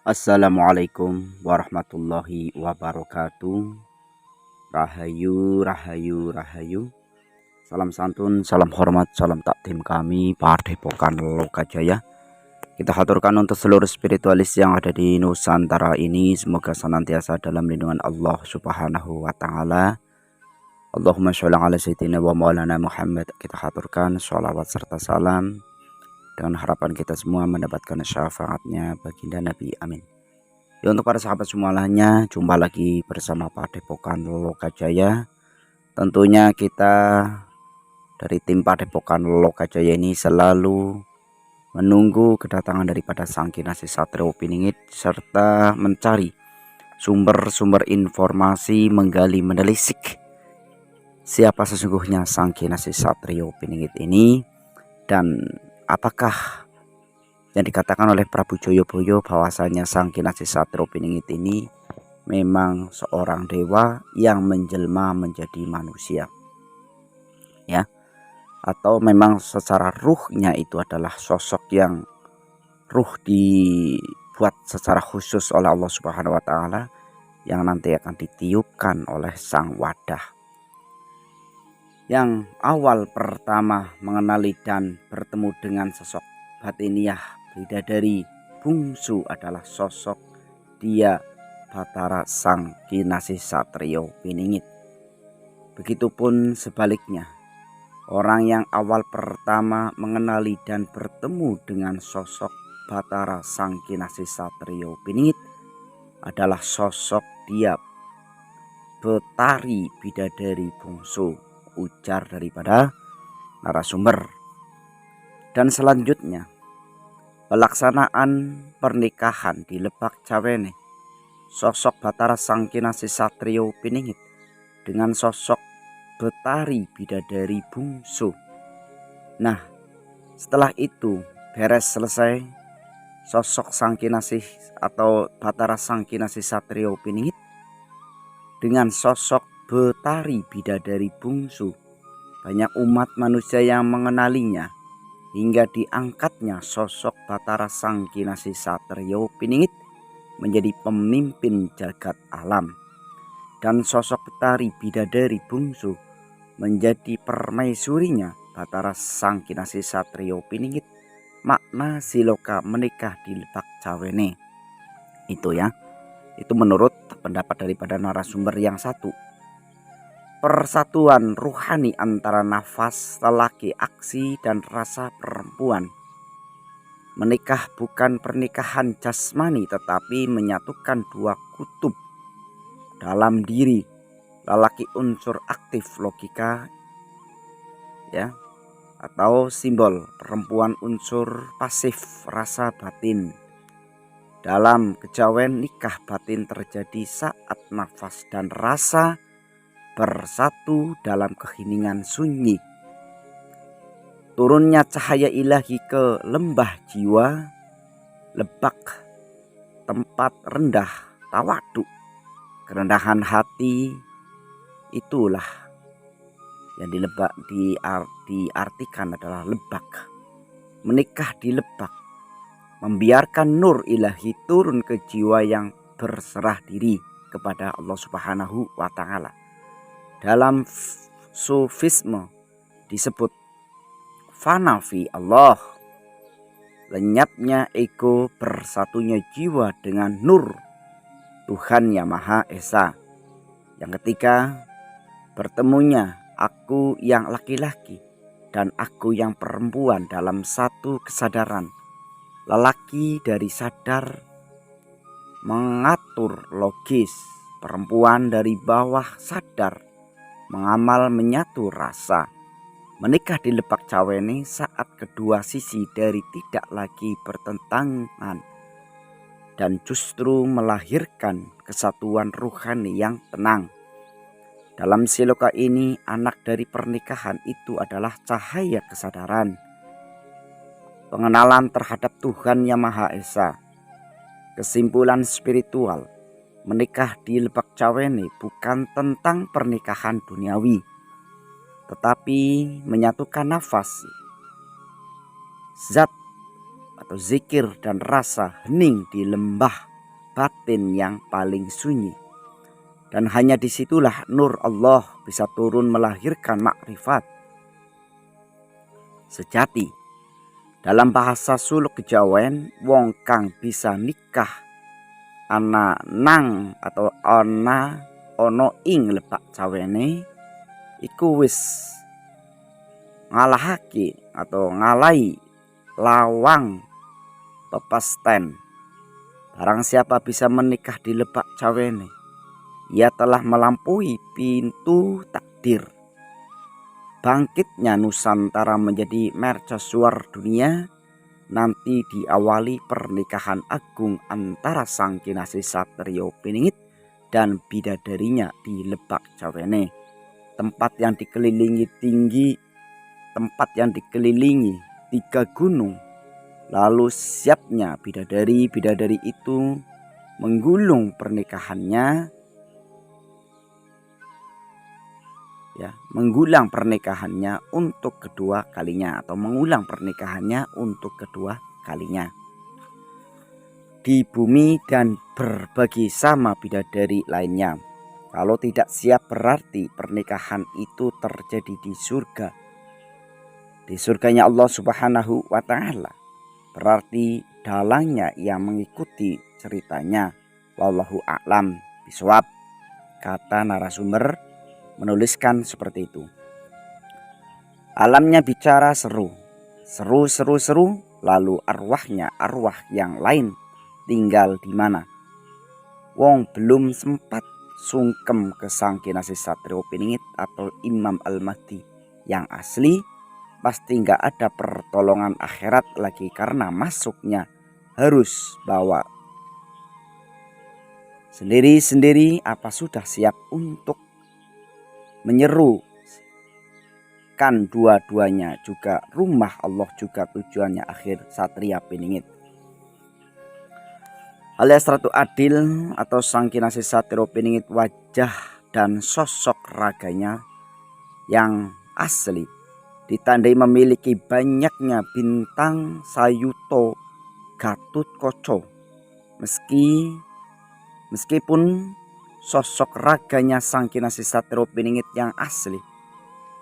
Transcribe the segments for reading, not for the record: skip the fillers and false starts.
Assalamualaikum warahmatullahi wabarakatuh. Rahayu, rahayu, rahayu. Salam santun, salam hormat, salam takdim kami Padepokan Lokajaya. Kita haturkan untuk seluruh spiritualis yang ada di Nusantara ini. Semoga senantiasa dalam lindungan Allah Subhanahu wa Ta'ala. Allahumma sholli ala sayyidina wa maulana Muhammad. Kita haturkan sholawat serta salam dengan harapan kita semua mendapatkan syafaatnya baginda Nabi. Amin. Ya, untuk para sahabat semuanya, jumpa lagi bersama Padepokan Lokajaya. Tentunya kita dari tim Padepokan Lokajaya ini selalu menunggu kedatangan daripada Sang Kinasih Satrio Piningit serta mencari sumber-sumber informasi, menggali menelisik siapa sesungguhnya Sang Kinasih Satrio Piningit ini dan apakah yang dikatakan oleh Prabu Joyoboyo bahwasanya Sang Kinasih Satrio Piningit ini memang seorang dewa yang menjelma menjadi manusia, ya, atau memang secara ruhnya itu adalah sosok yang ruh dibuat secara khusus oleh Allah Subhanahu wa Ta'ala yang nanti akan ditiupkan oleh sang wadah. Yang awal pertama mengenali dan bertemu dengan sosok batiniah bidadari bungsu adalah sosok dia Batara Sang Kinasih Satrio Piningit. Begitupun sebaliknya, orang yang awal pertama mengenali dan bertemu dengan sosok Batara Sang Kinasih Satrio Piningit adalah sosok dia Betari bidadari bungsu, ujar daripada narasumber. Dan selanjutnya, pelaksanaan pernikahan di Lebak Cawene sosok Batara Sang Kinasih Satrio Piningit dengan sosok Betari bidadari bungsu. Nah, setelah itu beres selesai, sosok Sang Kinasih atau Batara Sang Kinasih Satrio Piningit dengan sosok Betari bidadari bungsu, banyak umat manusia yang mengenalinya hingga diangkatnya sosok Batara Sang Kinasih Satrio Piningit menjadi pemimpin jagat alam, dan sosok Betari bidadari bungsu menjadi permaisurinya Batara Sang Kinasih Satrio Piningit. Makna siloka menikah di Lebak Cawene itu, ya, itu menurut pendapat daripada narasumber yang satu. Persatuan ruhani antara nafas lelaki aksi dan rasa perempuan. Menikah bukan pernikahan jasmani tetapi menyatukan dua kutub dalam diri. Lelaki unsur aktif logika, ya, atau simbol, perempuan unsur pasif rasa batin. Dalam kejawen nikah batin terjadi saat nafas dan rasa bersatu dalam keheningan sunyi. Turunnya cahaya ilahi ke lembah jiwa, Lebak, tempat rendah tawadu, kerendahan hati, itulah yang diartikan adalah Lebak. Menikah di Lebak, membiarkan nur ilahi turun ke jiwa yang berserah diri kepada Allah Subhanahu wa Ta'ala. Dalam sufisme disebut fana fi Allah, lenyapnya ego, bersatunya jiwa dengan nur Tuhan Yang Maha Esa. Yang ketiga, bertemunya aku yang laki-laki dan aku yang perempuan dalam satu kesadaran. Lelaki dari sadar mengatur logis, perempuan dari bawah sadar mengamal menyatu rasa. Menikah di Lebak Cawene saat kedua sisi dari tidak lagi bertentangan dan justru melahirkan kesatuan ruhani yang tenang. Dalam siloka ini, anak dari pernikahan itu adalah cahaya kesadaran, pengenalan terhadap Tuhan Yang Maha Esa. Kesimpulan spiritual, menikah di Lebak Cawene bukan tentang pernikahan duniawi, tetapi menyatukan nafas, zat atau zikir dan rasa hening di lembah batin yang paling sunyi. Dan hanya disitulah nur Allah bisa turun melahirkan makrifat sejati. Dalam bahasa suluk kejawen, wong kang bisa nikah ana nang atau ana ono ing lebak cawene iku wis ngalahake atau ngalai lawang pepasten. Barang siapa bisa menikah di lebak cawene, ia telah melampaui pintu takdir. Bangkitnya Nusantara menjadi mercusuar dunia nanti diawali pernikahan agung antara sang kinasih Satrio Piningit dan bidadarinya di Lebak Cawene, tempat yang dikelilingi tiga gunung. Lalu siapnya bidadari itu menggulung mengulang pernikahannya untuk kedua kalinya di bumi dan berbagi sama bidadari lainnya. Kalau tidak siap berarti pernikahan itu terjadi di surga, di surganya Allah Subhanahu wa Ta'ala. Berarti dalangnya yang mengikuti ceritanya. Wallahu a'lam bishawab, kata narasumber menuliskan seperti itu. Alamnya bicara seru, lalu arwahnya arwah yang lain tinggal di mana? Wong belum sempat sungkem ke sang kinasih Satrio Piningit atau Imam Al-Mahdi yang asli, pasti nggak ada pertolongan akhirat lagi karena masuknya harus bawa sendiri-sendiri. Apa sudah siap untuk menyerukan dua-duanya juga rumah Allah juga tujuannya akhir Satria Piningit alias Ratu Adil atau sang kinasih Satrio Piningit. Wajah dan sosok raganya yang asli ditandai memiliki banyaknya bintang Sayuto Gatut Koco. Meskipun sosok raganya sang kinasih Satrio Piningit yang asli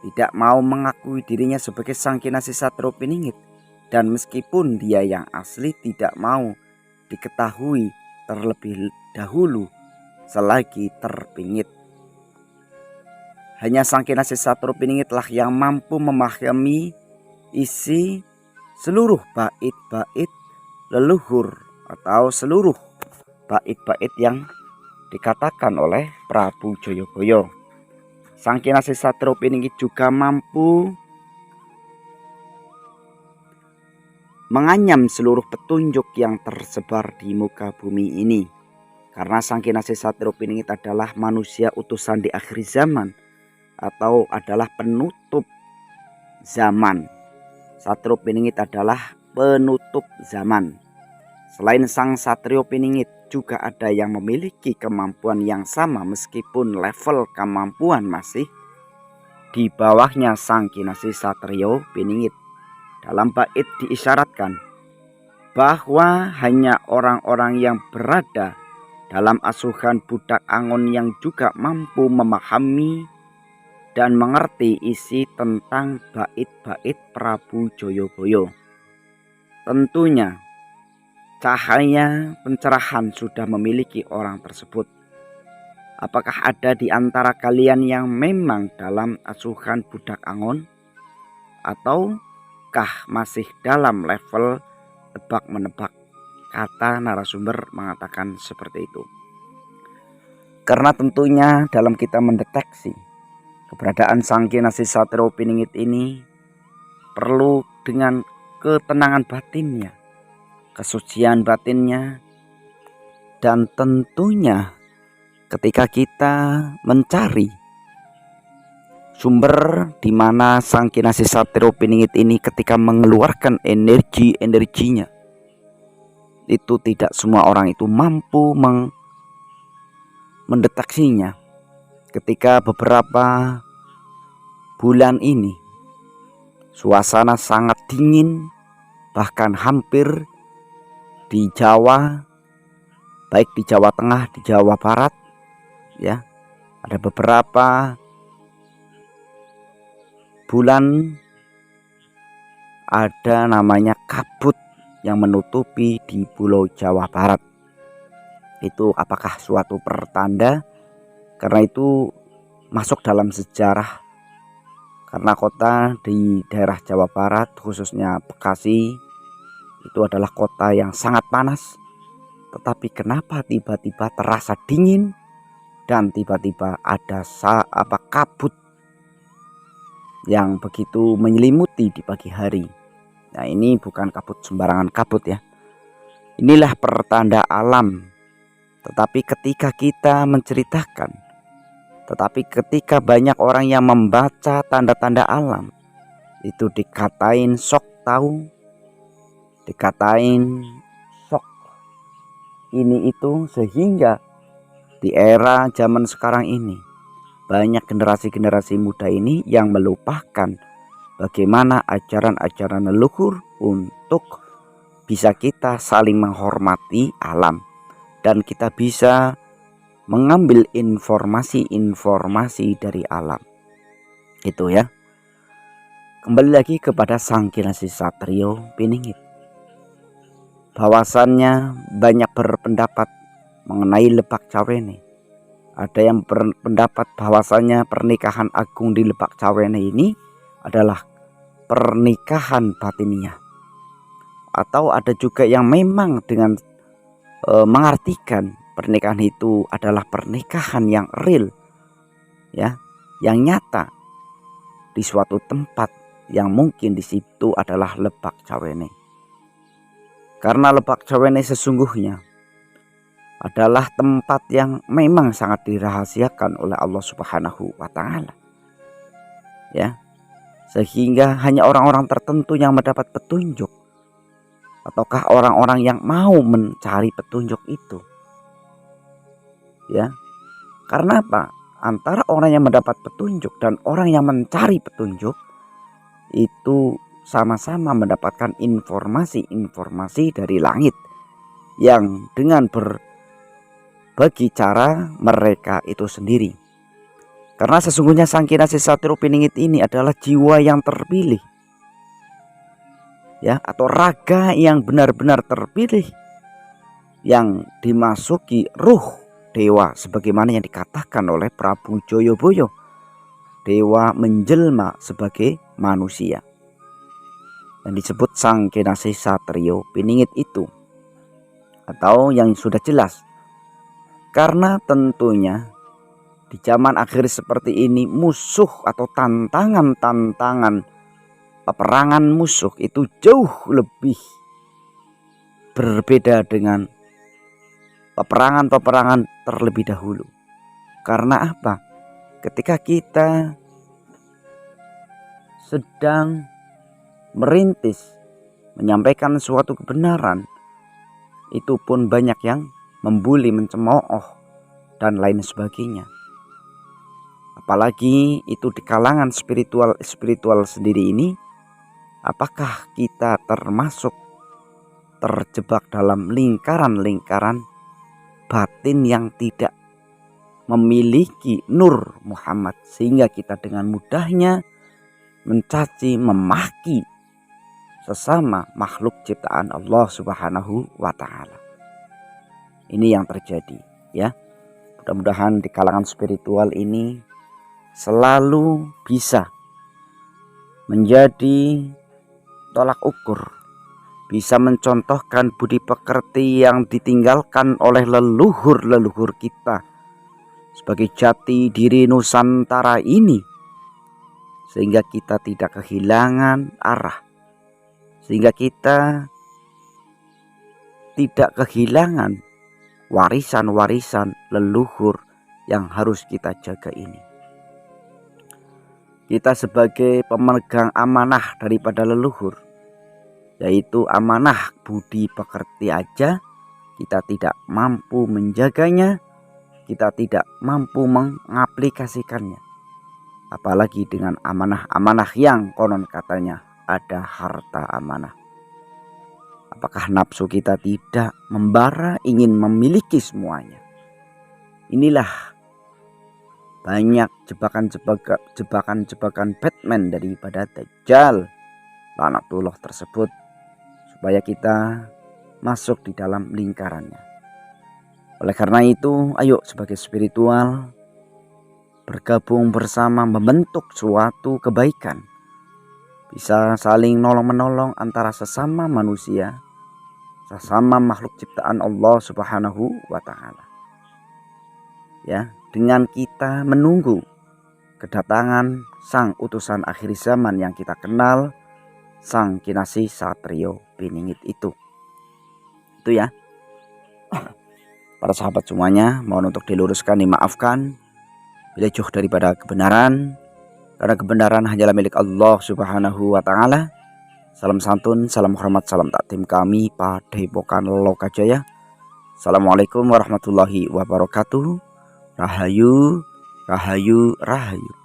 tidak mau mengakui dirinya sebagai sang kinasih Satrio Piningit, dan meskipun dia yang asli tidak mau diketahui terlebih dahulu selagi terpingit. Hanya sang kinasih Satrio Piningit lah yang mampu memahami isi seluruh bait-bait leluhur atau seluruh bait-bait yang dikatakan oleh Prabu Joyoboyo. Sang kinasih Satrio Piningit juga mampu menganyam seluruh petunjuk yang tersebar di muka bumi ini. Karena sang kinasih Satrio Piningit adalah manusia utusan di akhir zaman atau adalah penutup zaman. Satrio Piningit adalah penutup zaman. Selain sang Satrio Piningit, juga ada yang memiliki kemampuan yang sama meskipun level kemampuan masih di bawahnya sang kinasih Satrio Piningit. Dalam bait diisyaratkan bahwa hanya orang-orang yang berada dalam asuhan budak angon yang juga mampu memahami dan mengerti isi tentang bait-bait Prabu Joyoboyo. Tentunya cahaya pencerahan sudah memiliki orang tersebut. Apakah ada di antara kalian yang memang dalam asuhan budak angon? Ataukah masih dalam level tebak-menebak? Kata narasumber mengatakan seperti itu. Karena tentunya dalam kita mendeteksi keberadaan sang kinasih Satrio Piningit ini perlu dengan ketenangan batinnya, kesucian batinnya, dan tentunya ketika kita mencari sumber di mana sang kinasih Satrio Piningit ini ketika mengeluarkan energinya, itu tidak semua orang itu mampu mendeteksinya. Ketika beberapa bulan ini suasana sangat dingin, bahkan hampir di Jawa baik di Jawa Tengah, di Jawa Barat, ya. Ada beberapa bulan ada namanya kabut yang menutupi di Pulau Jawa Barat. Itu apakah suatu pertanda? Karena itu masuk dalam sejarah, karena kota di daerah Jawa Barat khususnya Bekasi itu adalah kota yang sangat panas. Tetapi kenapa tiba-tiba terasa dingin dan tiba-tiba ada kabut yang begitu menyelimuti di pagi hari. Nah, ini bukan kabut sembarangan kabut ya. Inilah pertanda alam. Tetapi ketika kita menceritakan, tetapi ketika banyak orang yang membaca tanda-tanda alam, itu dikatain sok tahu, dikatain sok ini itu, sehingga di era zaman sekarang ini banyak generasi-generasi muda ini yang melupakan bagaimana ajaran-ajaran leluhur untuk bisa kita saling menghormati alam dan kita bisa mengambil informasi-informasi dari alam. Itu ya. Kembali lagi kepada Sang Kinasih Satrio Piningit. Bahwasannya banyak berpendapat mengenai Lebak Cawene. Ada yang berpendapat bahwasannya pernikahan agung di Lebak Cawene ini adalah pernikahan batiniah. Atau ada juga yang memang dengan mengartikan pernikahan itu adalah pernikahan yang real, ya, yang nyata di suatu tempat yang mungkin di situ adalah Lebak Cawene. Karena Lebak Cawene sesungguhnya adalah tempat yang memang sangat dirahasiakan oleh Allah Subhanahu wa Ta'ala, ya, sehingga hanya orang-orang tertentu yang mendapat petunjuk, ataukah orang-orang yang mau mencari petunjuk itu, ya. Karena apa? Antara orang yang mendapat petunjuk dan orang yang mencari petunjuk itu sama-sama mendapatkan informasi-informasi dari langit yang dengan berbagi cara mereka itu sendiri. Karena sesungguhnya Sang Kinasih Satrio Piningit ini adalah jiwa yang terpilih, ya, atau raga yang benar-benar terpilih, yang dimasuki ruh dewa sebagaimana yang dikatakan oleh Prabu Joyoboyo. Dewa menjelma sebagai manusia. Dan disebut Sang Kinasih Satrio Piningit itu, atau yang sudah jelas. Karena tentunya di zaman akhir seperti ini musuh atau tantangan peperangan musuh itu jauh lebih berbeda dengan peperangan terlebih dahulu. Karena apa? Ketika kita sedang merintis menyampaikan suatu kebenaran, itu pun banyak yang membuli, mencemooh dan lain sebagainya. Apalagi itu di kalangan spiritual sendiri ini, apakah kita termasuk terjebak dalam lingkaran-lingkaran batin yang tidak memiliki nur Muhammad, sehingga kita dengan mudahnya mencaci, memaki sesama makhluk ciptaan Allah Subhanahu wa Ta'ala. Ini yang terjadi, ya. Mudah-mudahan di kalangan spiritual ini selalu bisa menjadi tolak ukur, bisa mencontohkan budi pekerti yang ditinggalkan oleh leluhur-leluhur kita sebagai jati diri Nusantara ini, sehingga kita tidak kehilangan arah, sehingga kita tidak kehilangan warisan-warisan leluhur yang harus kita jaga ini. Kita sebagai pemegang amanah daripada leluhur, yaitu amanah budi pekerti aja, kita tidak mampu menjaganya, kita tidak mampu mengaplikasikannya. Apalagi dengan amanah-amanah yang konon katanya ada harta amanah. Apakah nafsu kita tidak membara ingin memiliki semuanya? Inilah banyak jebakan-jebakan Batman daripada Dajjal laknatullah tersebut, supaya kita masuk di dalam lingkarannya. Oleh karena itu, ayo sebagai spiritual bergabung bersama membentuk suatu kebaikan. Bisa saling nolong-menolong antara sesama manusia, sesama makhluk ciptaan Allah Subhanahu wa Ta'ala. Ya, dengan kita menunggu kedatangan sang utusan akhir zaman yang kita kenal, Sang Kinasih Satrio Piningit itu ya. Para sahabat semuanya, mohon untuk diluruskan, dimaafkan bila jauh daripada kebenaran, karena kebenaran hanyalah milik Allah Subhanahu wa Ta'ala. Salam santun, salam hormat, salam takdim kami Padepokan Lokajaya. Assalamualaikum warahmatullahi wabarakatuh. Rahayu, rahayu, rahayu.